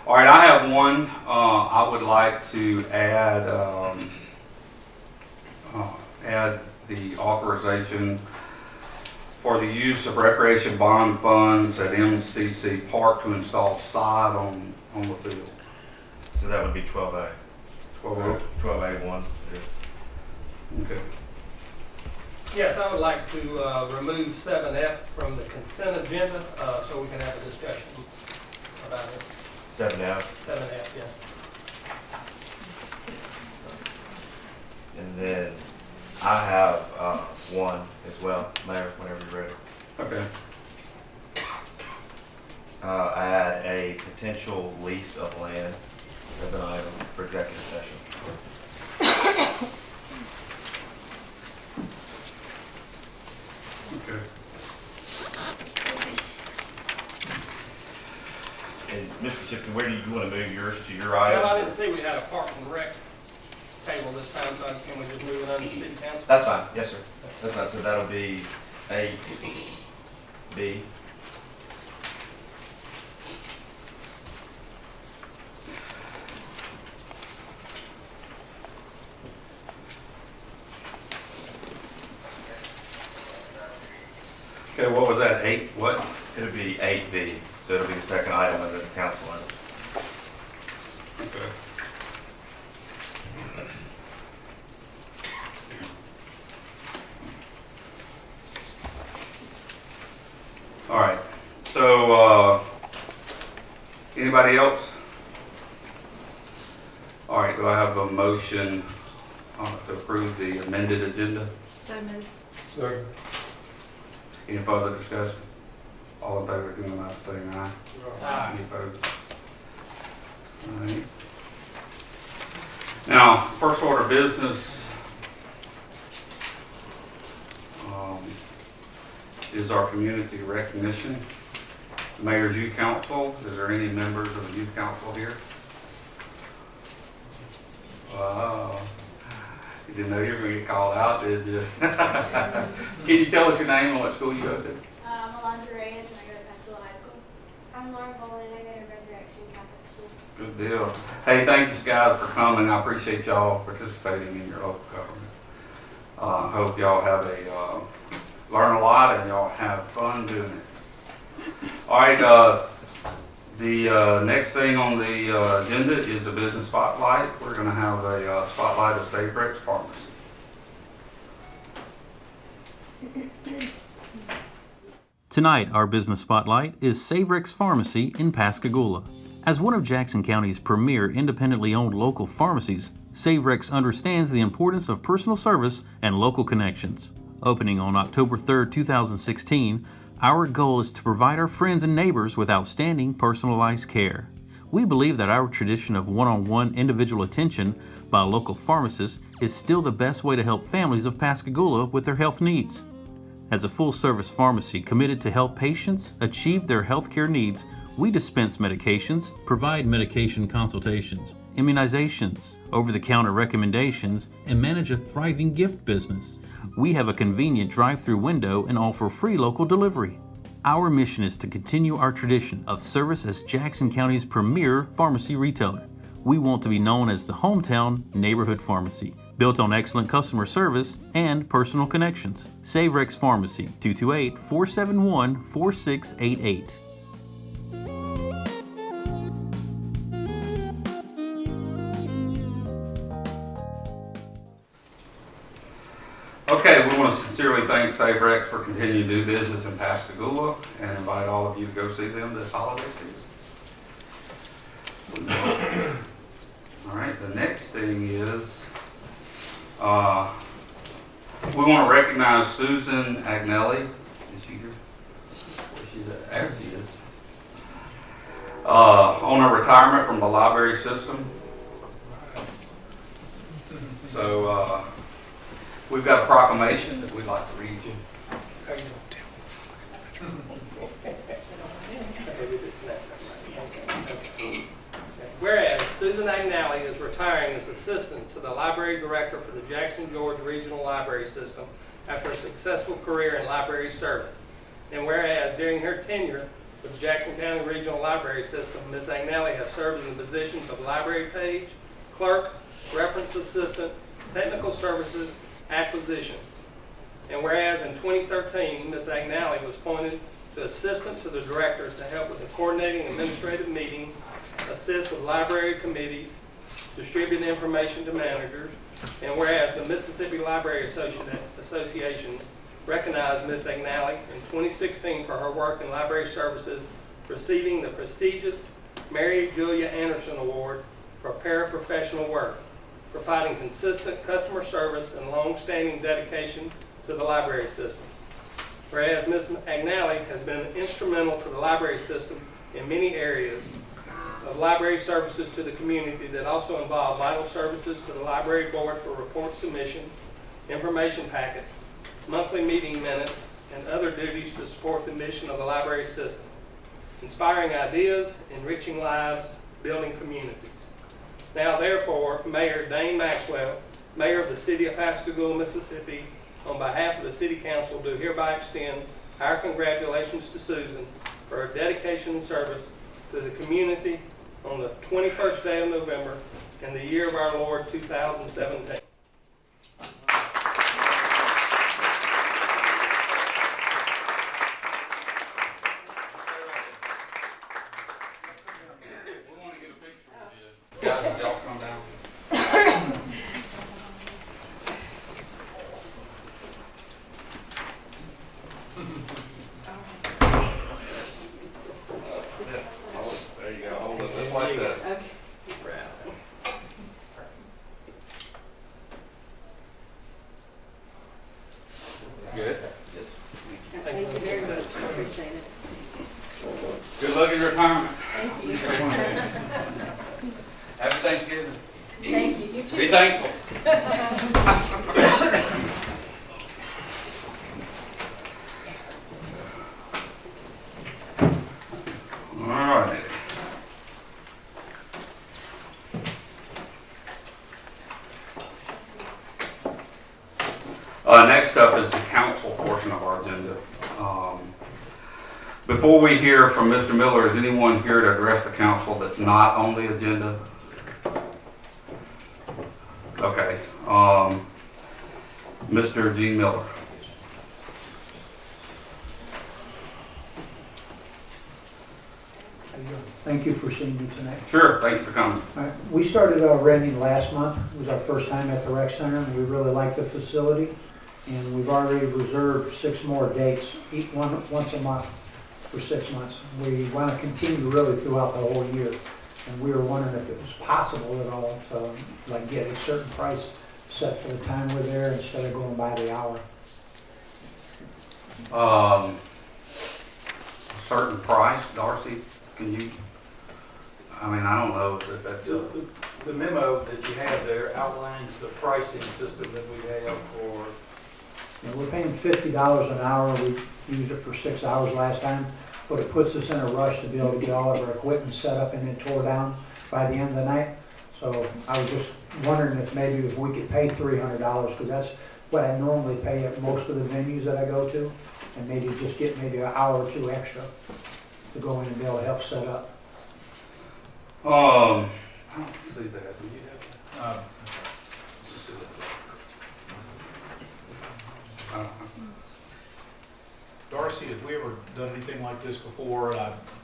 All right, I have one. I would like to add the authorization for the use of recreation bond funds at MCC Park to install sod on the field. So that would be 12A. 12A1. Okay. Yes, I would like to remove 7F from the consent agenda so we can have a discussion about it. 7F. 7F, yeah. And then I have one as well, Mayor, whenever you're ready. Okay. Add a potential lease of land as an item for executive session. Okay. And Mr. Tipton, where do you want to move yours to your item? Well, I didn't see we had a park and rec table this time, so can we just move it under the city council? That's fine. Yes, sir. That's fine. So that'll be A, B. Okay, what was that, 8? What? It'll be 8B. So it'll be the second item under the council item. Okay. All right, so anybody else? All right, do I have a motion to approve the amended agenda? So moved. Second. Any further discussion? All in favor, doing that, saying aye. Aye. Any opposed? All right. Now, first order of business is our community recognition. Mayor's Youth Council, is there any members of the Youth Council here? Wow. You didn't know you were going to get called out, did you? Can you tell us your name and what school you go to? I'm Alondra Reyes and I go to Pascagoula High School. I'm Lauren Boland and I go to Resurrection Catholic School. Good deal. Hey, thanks guys for coming. I appreciate y'all participating in your local government. I hope y'all have learn a lot and y'all have fun doing it. All right, the next thing on the agenda is a business spotlight. We're going to have a spotlight of Sav-Rex Pharmacy. Tonight, our business spotlight is Sav-Rex Pharmacy in Pascagoula. As one of Jackson County's premier independently owned local pharmacies, Sav-Rex understands the importance of personal service and local connections. Opening on October 3, 2016, our goal is to provide our friends and neighbors with outstanding personalized care. We believe that our tradition of one-on-one individual attention by a local pharmacist is still the best way to help families of Pascagoula with their health needs. As a full-service pharmacy committed to help patients achieve their healthcare needs, we dispense medications, provide medication consultations, immunizations, over-the-counter recommendations, and manage a thriving gift business. We have a convenient drive-through window and offer free local delivery. Our mission is to continue our tradition of service as Jackson County's premier pharmacy retailer. We want to be known as the hometown neighborhood pharmacy, built on excellent customer service and personal connections. Sav-Rex Pharmacy, 228-471-4688. Okay, we want to sincerely thank Sav-Rex for continuing to do business in Pascagoula and invite all of you to go see them this holiday season. All right, the next thing is we want to recognize Susan Agnelli. Is she here? Where she's at? There she is. On her retirement from the library system. So we've got a proclamation that we'd like to read you. Whereas Susan Agnelli is retiring as assistant to the library director for the Jackson George Regional Library System after a successful career in library service. And whereas during her tenure, With the Jackson County Regional Library System, Ms. Agnelli has served in the positions of library page, clerk, reference assistant, technical services, acquisitions. And whereas in 2013, Ms. Agnelli was appointed to assistant to the director to help with the coordinating administrative meetings, assist with library committees, distribute information to managers, and whereas the Mississippi Library Association recognized Ms. Agnelli in 2016 for her work in library services, receiving the prestigious Mary Julia Anderson Award for paraprofessional work, providing consistent customer service and long-standing dedication to the library system. Whereas Ms. Agnelli has been instrumental to the library system in many areas of library services to the community that also involve vital services to the library board for report submission, information packets, monthly meeting minutes, and other duties to support the mission of the library system, inspiring ideas, enriching lives, building communities. Now therefore, Mayor Dane Maxwell, Mayor of the City of Pascagoula, Mississippi, on behalf of the City Council, do hereby extend our congratulations to Susan for her dedication and service to the community on the 21st day of November in the year of our Lord 2017. Guys, if y'all come down. There you go. Hold it just like that. Okay. Good. Yes. Thank you very much. I appreciate it. Good luck in retirement. Thank you. Happy Thanksgiving. Thank you. You too. Be thankful. All right. Next up is the council portion of our agenda. Before we hear from Mr. Miller, is anyone here to address the council that's not on the agenda? Okay. Mr. G. Miller. Thank you for seeing me tonight. Sure, thank you for coming. All right, we started renting last month. It was our first time at the rec center, and we really like the facility. And we've already reserved 6 more dates, once a month for 6 months. We want to continue really throughout the whole year. And we were wondering if it was possible at all to like get a certain price set for the time we're there instead of going by the hour. A certain price, Darcy, can you, I mean, I don't know if that's, The memo that you have there outlines the pricing system that we have for, And we're paying $50 an hour. We used it for 6 hours last time, but it puts us in a rush to be able to get all of our equipment set up and then tore down by the end of the night. So I was just wondering if maybe if we could pay $300, because that's what I normally pay at most of the venues that I go to, and maybe just get maybe an hour or 2 extra to go in and be able to help set up. I don't see that. Do you have that? Darcy, have we ever done anything like this before?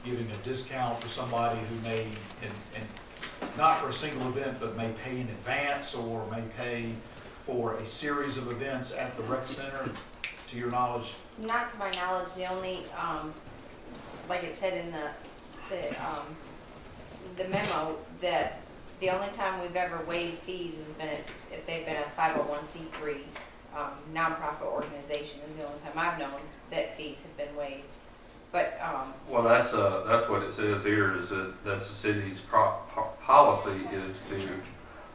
Giving a discount for somebody who may, and not for a single event, but may pay in advance or may pay for a series of events at the rec center, to your knowledge? Not to my knowledge. The only, like it said in the memo, that the only time we've ever waived fees has been if they've been a 501c3 nonprofit organization. Is the only time I've known that fees have been waived. But Well, that's what it says here, is that that's the city's policy is to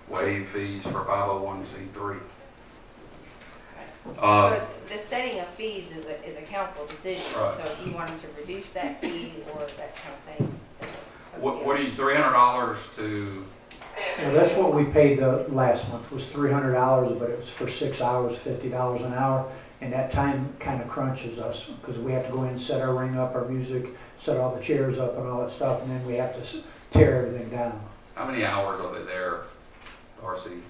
waive fees for 501c3. so it's, the setting of fees is a council decision. Right. So if you wanted to reduce that fee or that kind of thing. that's up to What are you, $300 to, Well, that's what we paid last month, was $300, but it was for 6 hours, $50 an hour. And that time kind of crunches us because we have to go in and set our ring up, our music, set all the chairs up and all that stuff, and then we have to tear everything down. How many hours are they there, RC? Do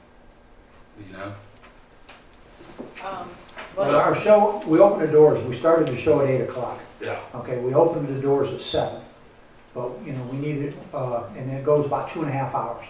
you know? Well, our show, we opened the doors, we started the show at 8 o'clock. Yeah. Okay, we opened the doors at 7, but, you know, we needed, and it goes about 2.5 hours.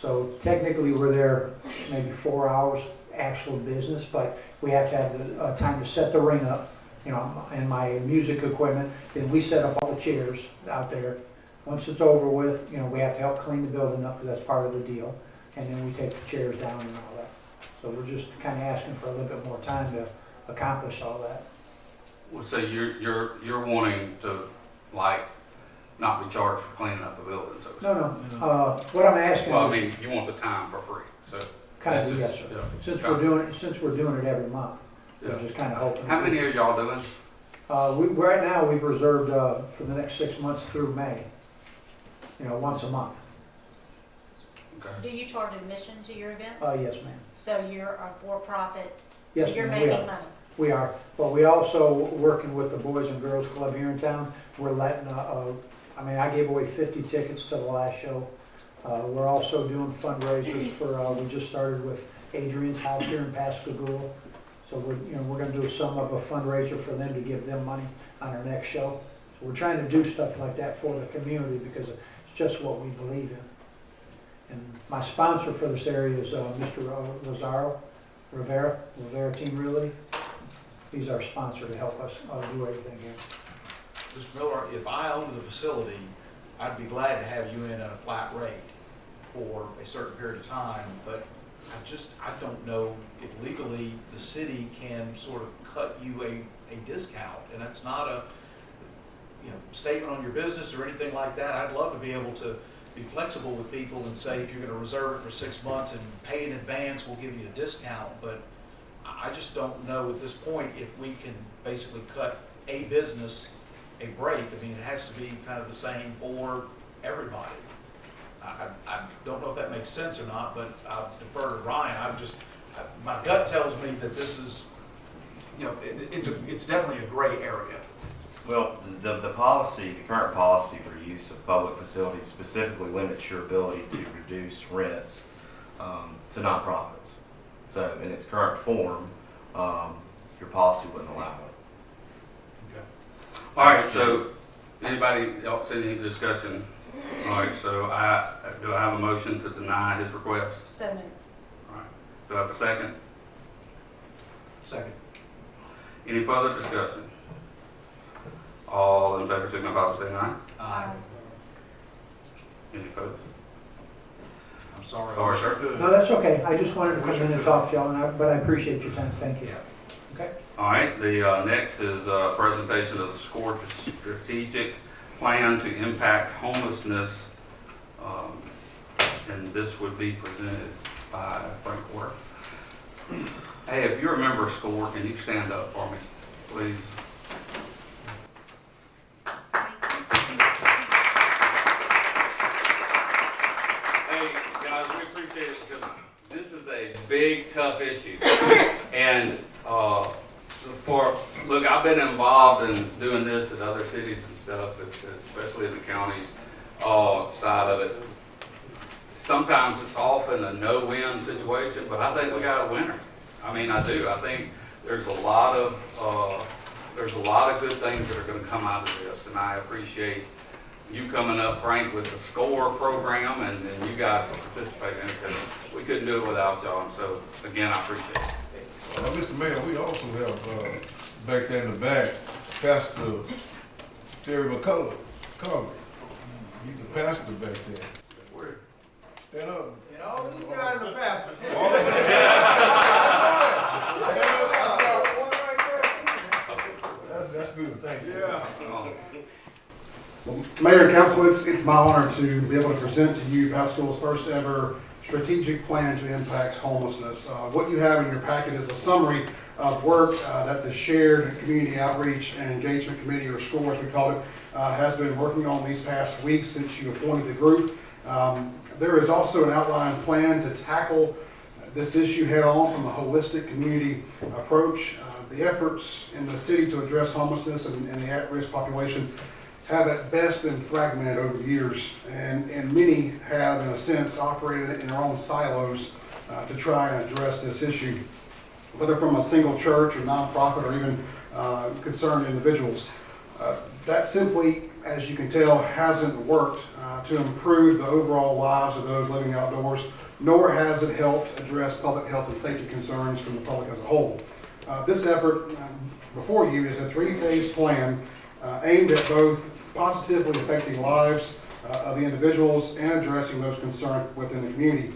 So technically, we're there maybe 4 hours actual business, but we have to have the time to set the ring up, you know, and my music equipment. Then we set up all the chairs out there. Once it's over with, you know, we have to help clean the building up because that's part of the deal. And then we take the chairs down and all that. So we're just kind of asking for a little bit more time to accomplish all that. Well, so you're wanting to, like, not be charged for cleaning up the building, so. No, what I'm asking Well, I is mean, you want the time for free, so. kind of, that's yes, just- sir. yeah. Since we're doing it every month, Yeah. we're just kind of hoping. How many are y'all doing? Right now, we've reserved for the next 6 months through May, you know, once a month. Okay. Do you charge admission to your events? Yes, ma'am. So you're a for-profit, Yes, so you're ma'am, we making are. money? We are, but we also, working with the Boys and Girls Club here in town, we're letting, I mean, I gave away 50 tickets to the last show. We're also doing fundraisers for, we just started with Adrian's House here in Pascagoula. So we're gonna do some of a fundraiser for them to give them money on our next show. So we're trying to do stuff like that for the community because it's just what we believe in. And my sponsor for this area is Mr. Rivera Team Realty. He's our sponsor to help us do everything here. Mr. Miller, if I owned the facility, I'd be glad to have you in at a flat rate for a certain period of time, but I don't know if legally the city can sort of cut you a discount, and that's not a, you know, statement on your business or anything like that. I'd love to be able to be flexible with people and say, if you're gonna reserve it for 6 months and pay in advance, we'll give you a discount, but I just don't know at this point if we can basically cut a business a break. I mean, it has to be kind of the same for everybody. I don't know if that makes sense or not, but I'll defer to Ryan. My gut tells me that this is, you know, it's definitely a gray area. Well, the policy, the current policy for use of public facilities specifically limits your ability to reduce rents to nonprofits. So in its current form, your policy wouldn't allow it. All right, so anybody else, any discussion? All right, so do I have a motion to deny his request? So moved. All right, do I have a second? Second. Any further discussion? All in favor, signify by saying aye. Aye. Any opposed? I'm sorry. Sorry, sir. No, that's okay. I just wanted to come in and talk to y'all, but I appreciate your time. Thank you. Yeah. Okay? All right, the next is a presentation of the SCORE strategic plan to impact homelessness, and this would be presented by Frank Porter. Hey, if you're a member of SCORE, can you stand up for me, please? Hey, guys, we appreciate it because this is a big, tough issue. And look, I've been involved in doing this at other cities and stuff, especially in the counties side of it. Sometimes it's often a no-win situation, but I think we got a winner. I mean, I do. I think there's a lot of good things that are going to come out of this, and I appreciate you coming up, Frank, with the SCORE program, and you guys for participating in it, because we couldn't do it without y'all. And so, again, I appreciate it. Mr. Mayor, we also have back there in the back, Pastor Terry McCullough. He's the pastor back there. Where? Stand up. And all these guys are pastors. All of them. That's good, thank you. Yeah. Oh, Mayor and Council, it's my honor to be able to present to you Pascagoulas' first ever strategic plan to impact homelessness. What you have in your packet is a summary of work that the Shared Community Outreach and Engagement Committee, or SCORE as we call it, has been working on these past weeks since you appointed the group. There is also an outlined plan to tackle this issue head on from a holistic community approach. The efforts in the city to address homelessness and the at-risk population have at best been fragmented over the years, and many have, in a sense, operated in their own silos to try and address this issue, whether from a single church or nonprofit or even concerned individuals. That simply, as you can tell, hasn't worked to improve the overall lives of those living outdoors, nor has it helped address public health and safety concerns from the public as a whole. This effort before you is a three-phase plan aimed at both positively affecting lives of the individuals and addressing those concerns within the community.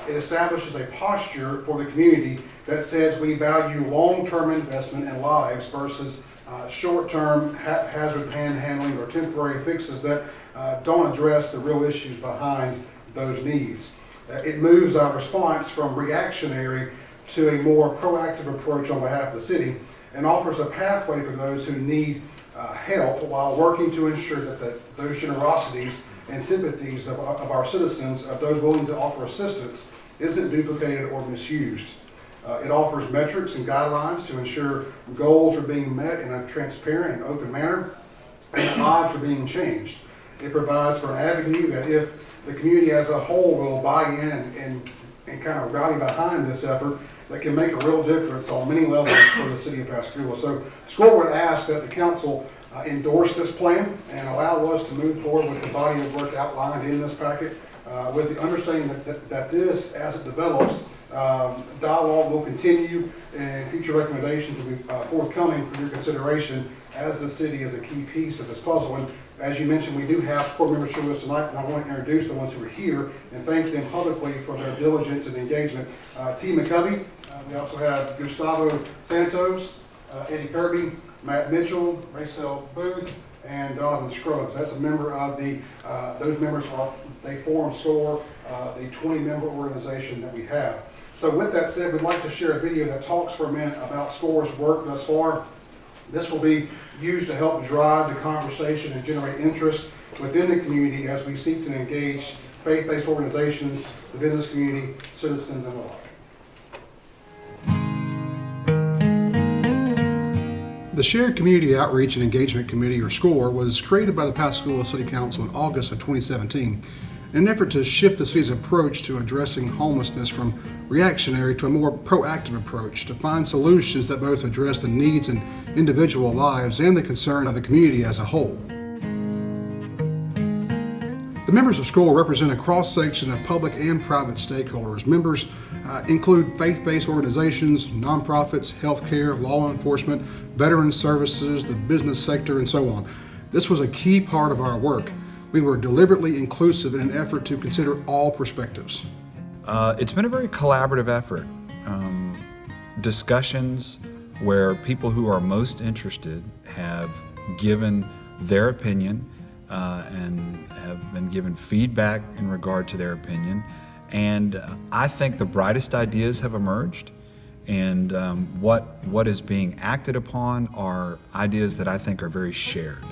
It establishes a posture for the community that says we value long-term investment in lives versus short-term haphazard panhandling or temporary fixes that don't address the real issues behind those needs. It moves our response from reactionary to a more proactive approach on behalf of the city and offers a pathway for those who need help while working to ensure that those generosities and sympathies of our citizens, of those willing to offer assistance, isn't duplicated or misused. It offers metrics and guidelines to ensure goals are being met in a transparent and open manner and that lives are being changed. It provides for an avenue that if the community as a whole will buy in and kind of rally behind this effort, that can make a real difference on many levels for the city of Pascagoula. So SCORE would ask that the council endorse this plan and allow us to move forward with the body of work outlined in this packet with the understanding that this, as it develops, dialogue will continue and future recommendations will be forthcoming for your consideration as the city is a key piece of this puzzle. And as you mentioned, we do have SCORE members here with us tonight, and I want to introduce the ones who are here and thank them publicly for their diligence and engagement. T. McCovey, we also have Gustavo Santos, Eddie Kirby, Matt Mitchell, Racel Booth, and Donovan Scruggs. That's a member of those members they form SCORE, the 20-member organization that we have. So with that said, we'd like to share a video that talks for a minute about SCORE's work thus far. This will be used to help drive the conversation and generate interest within the community as we seek to engage faith-based organizations, the business community, citizens, and the like. The Shared Community Outreach and Engagement Committee, or SCORE, was created by the Pascagoula City Council in August of 2017 in an effort to shift the city's approach to addressing homelessness from reactionary to a more proactive approach to find solutions that both address the needs in individual lives and the concerns of the community as a whole. The members of SCORE represent a cross-section of public and private stakeholders. Members include faith-based organizations, nonprofits, healthcare, law enforcement, veteran services, the business sector, and so on. This was a key part of our work. We were deliberately inclusive in an effort to consider all perspectives. It's been a very collaborative effort. Discussions where people who are most interested have given their opinion and have been given feedback in regard to their opinion. And I think the brightest ideas have emerged, and what is being acted upon are ideas that I think are very shared.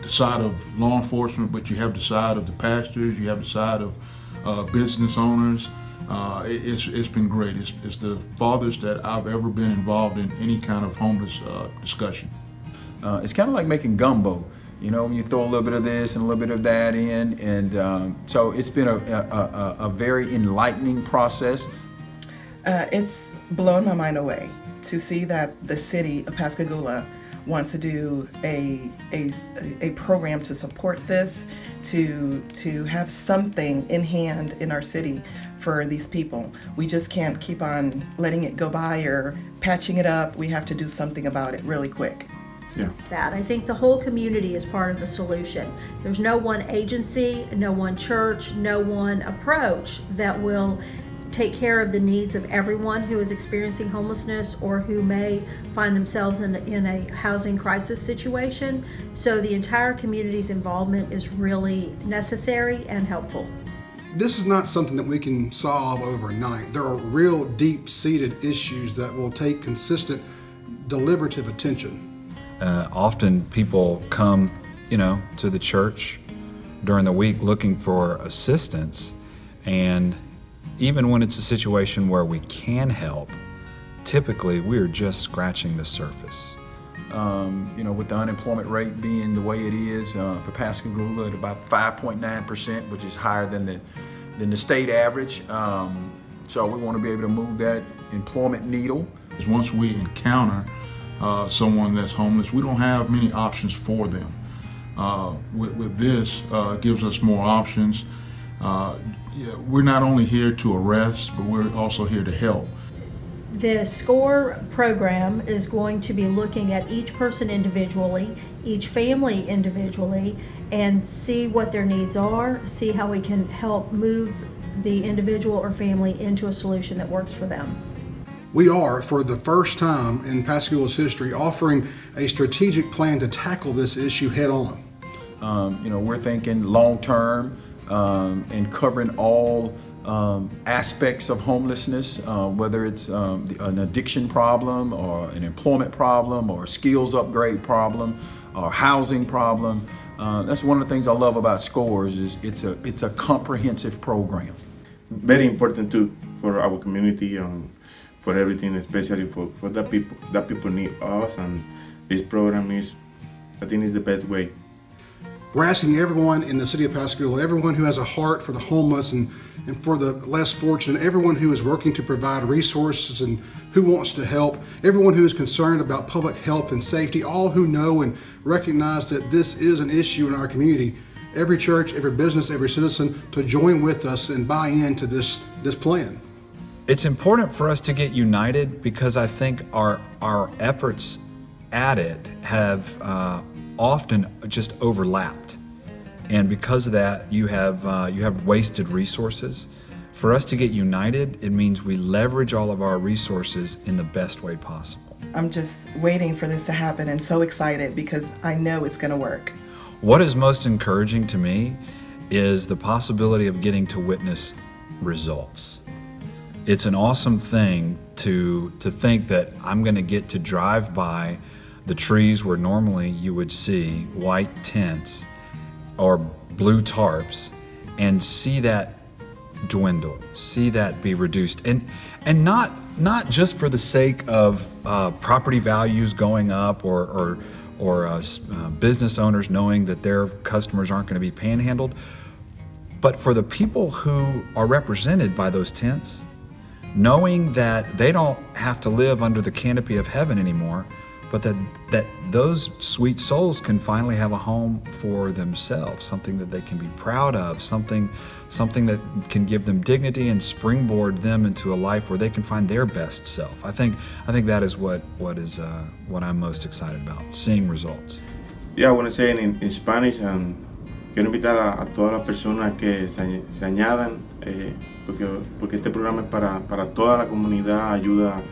The side of law enforcement, but you have the side of the pastors, you have the side of business owners. It's been great. It's the farthest that I've ever been involved in any kind of homeless discussion. It's kind of like making gumbo. You know, when you throw a little bit of this and a little bit of that in, and so it's been a very enlightening process. It's blown my mind away to see that the city of Pascagoula wants to do a program to support this, to have something in hand in our city for these people. We just can't keep on letting it go by or patching it up. We have to do something about it really quick. Yeah. That I think the whole community is part of the solution. There's no one agency, no one church, no one approach that will take care of the needs of everyone who is experiencing homelessness or who may find themselves in a housing crisis situation. So the entire community's involvement is really necessary and helpful. This is not something that we can solve overnight. There are real deep-seated issues that will take consistent, deliberative attention. Often people come, to the church during the week looking for assistance, and even when it's a situation where we can help, typically we're just scratching the surface. You know, with the unemployment rate being the way it is for Pascagoula at about 5.9%, which is higher than the state average. So we want to be able to move that employment needle. Once we encounter someone that's homeless, we don't have many options for them. With this, gives us more options. We're not only here to arrest, but we're also here to help. The SCORE program is going to be looking at each person individually, each family individually, and see what their needs are, see how we can help move the individual or family into a solution that works for them. We are, for the first time in Pascagoula's history, offering a strategic plan to tackle this issue head on. You know, we're thinking long-term and covering all aspects of homelessness, whether it's an addiction problem or an employment problem or a skills upgrade problem or housing problem. That's one of the things I love about SCORES is it's a comprehensive program. Very important too for our community and for everything, especially for the people. That people need us, and this program is, I think, is the best way. We're asking everyone in the city of Pascagoula, everyone who has a heart for the homeless and for the less fortunate, everyone who is working to provide resources and who wants to help, everyone who is concerned about public health and safety, all who know and recognize that this is an issue in our community, every church, every business, every citizen to join with us and buy into this plan. It's important for us to get united because I think our efforts at it have often just overlapped, and because of that you have wasted resources. For us to get united, it means we leverage all of our resources in the best way possible. I'm just waiting for this to happen and so excited because I know it's going to work. What is most encouraging to me is the possibility of getting to witness results. It's an awesome thing to think that I'm going to get to drive by the trees where normally you would see white tents or blue tarps and see that dwindle, see that be reduced, and not just for the sake of property values going up or business owners knowing that their customers aren't going to be panhandled, but for the people who are represented by those tents, knowing that they don't have to live under the canopy of heaven anymore, but that those sweet souls can finally have a home for themselves, something that they can be proud of, something that can give them dignity and springboard them into a life where they can find their best self. I think that is what I'm most excited about, seeing results. Yeah, I want to say in Spanish, and quiero invitar a todas las personas que se añadan, porque este programa es para toda la comunidad, ayuda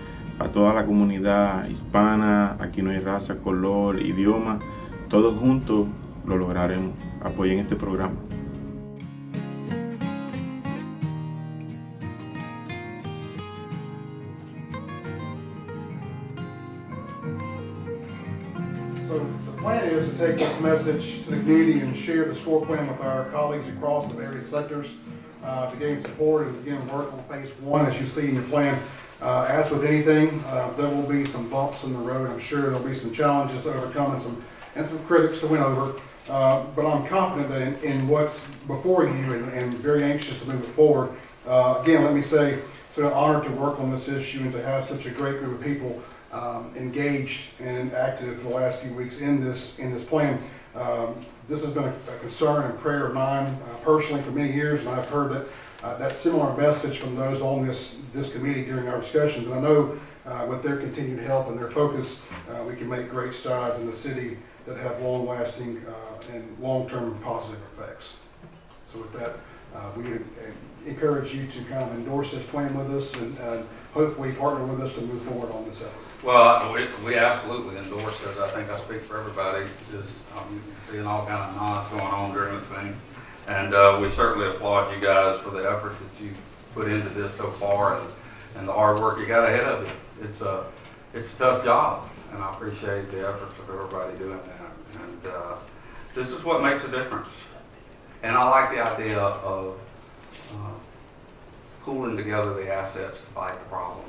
a toda la comunidad hispana. Aquí no hay raza, color, idioma, todos juntos lo lograremos. Apoyen este programa. So the plan is to take this message to the community and share the SCORE plan with our colleagues across the various sectors to gain support and begin work on phase one. As you see in your plan, as with anything, there will be some bumps in the road. I'm sure there'll be some challenges to overcome and some critics to win over. But I'm confident that in what's before you and very anxious to move it forward. Again, let me say it's been an honor to work on this issue and to have such a great group of people engaged and active for the last few weeks in this plan. This has been a concern and prayer of mine personally for many years, and I've heard that similar message from those on this committee during our discussions. And I know with their continued help and their focus, we can make great strides in the city that have long-lasting and long-term positive effects. So with that, we would encourage you to kind of endorse this plan with us and hopefully partner with us to move forward on this effort. Well, we absolutely endorse it. I think I speak for everybody. Just seeing all kind of nods going on during the thing. And we certainly applaud you guys for the effort that you put into this so far and the hard work you got ahead of you. It's a tough job, and I appreciate the efforts of everybody doing that. And this is what makes a difference. And I like the idea of pooling together the assets to fight the problem.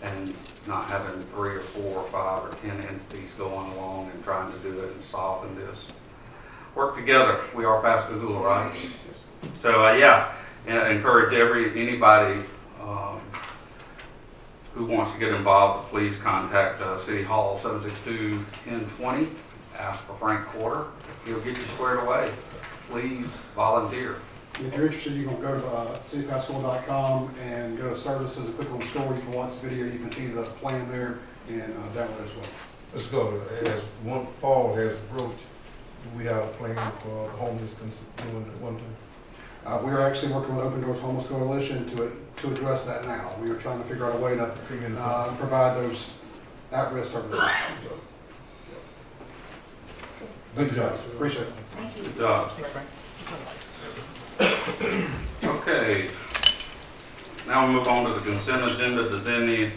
and not having 3 or 4 or 5 or 10 entities going along and trying to do it and solving this. Work together. We are Pascagoula, right? So yeah, and encourage anybody who wants to get involved, please contact City Hall 762-1020. Ask for Frank Quarter. He'll get you squared away. Please volunteer. If you're interested, you can go to citypascagoula.com and go to services and click on the store. You can watch the video. You can see the plan there and download as well. Let's go. As one fall has approached, do we have a plan for homeless doing at one time? We are actually working with Open Doors Homeless Coalition to address that now. We are trying to figure out a way to provide those at-risk services. Good job. Appreciate it. Thank you. Good job. Okay. Now we move on to the consent agenda. Does any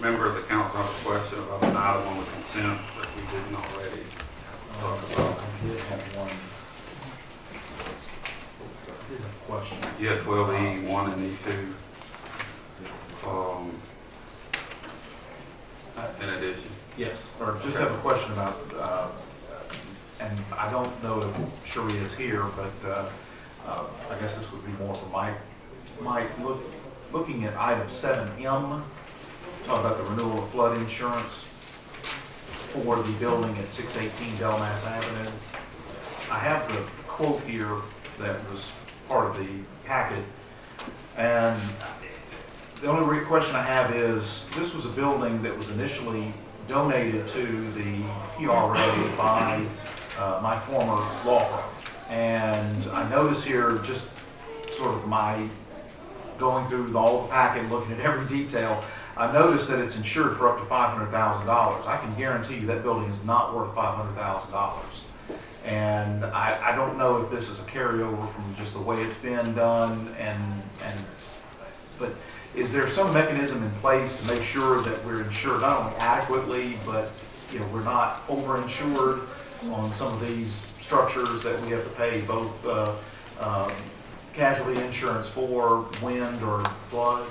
member of the council have a question about an item on the consent that we didn't already talk about? I did have one question. Yeah, 12E, 1 and E2. In addition. Yes, or just have a question about, and I don't know if Sheree is here, but I guess this would be more for Mike. Looking at item 7M, talk about the renewal of flood insurance for the building at 618 Delmas Avenue. I have the quote here that was part of the packet, and the only question I have is, this was a building that was initially donated to the PRA by my former law firm. And I notice here, just sort of my going through all the packet, looking at every detail, I noticed that it's insured for up to $500,000. I can guarantee you that building is not worth $500,000. And I don't know if this is a carryover from just the way it's been done, but is there some mechanism in place to make sure that we're insured not only adequately, but we're not overinsured on some of these structures that we have to pay both casualty insurance for, wind or flood?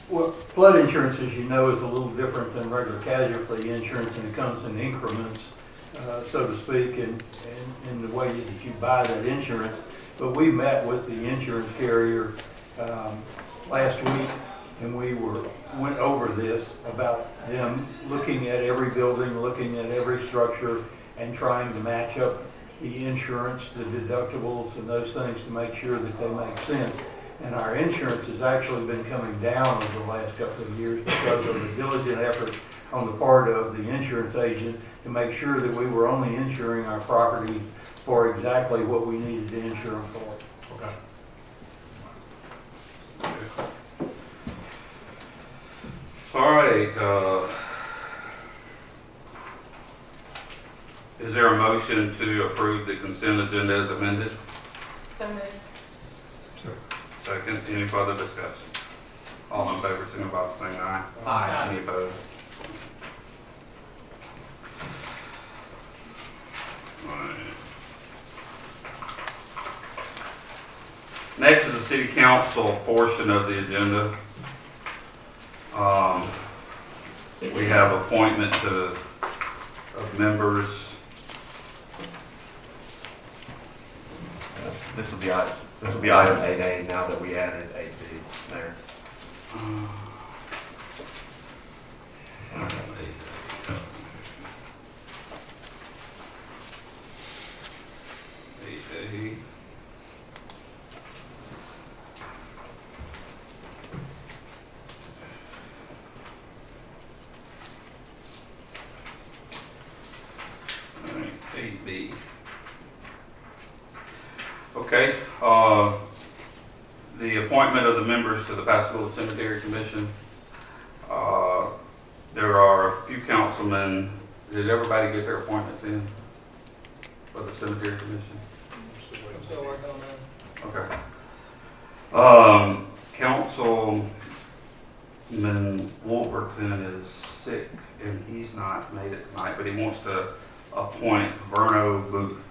Well, flood insurance, as you know, is a little different than regular casualty insurance, and it comes in increments, so to speak, in the way that you buy that insurance. But we met with the insurance carrier last week, and we went over this about them looking at every building, looking at every structure, and trying to match up the insurance, the deductibles, and those things to make sure that they make sense. And our insurance has actually been coming down over the last couple of years because of the diligent effort on the part of the insurance agent to make sure that we were only insuring our property for exactly what we needed to insure them for. Okay. All right. Is there a motion to approve the consent agenda as amended? So moved. Second. Any further discussion? All in favor, signify by saying aye. Aye. Any opposed? All right. Next is the city council portion of the agenda. We have appointment of members. This will be item 8A now that we added 8B there. B. Okay, the appointment of the members to the Pascagoula Cemetery Commission. There are a few councilmen. Did everybody get their appointments in for the Cemetery Commission? I'm still working on that. Okay. Councilman Wolverton is sick and he's not made it tonight, but he wants to appoint Verno Booth.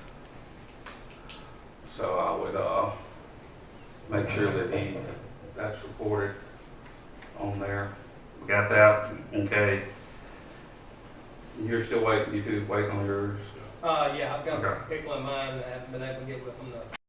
So I would make sure that that's reported on there. We got that, okay. You're still waiting, you two waiting on yours? Yeah, I've got Okay. people in mind that haven't been able to get with them though.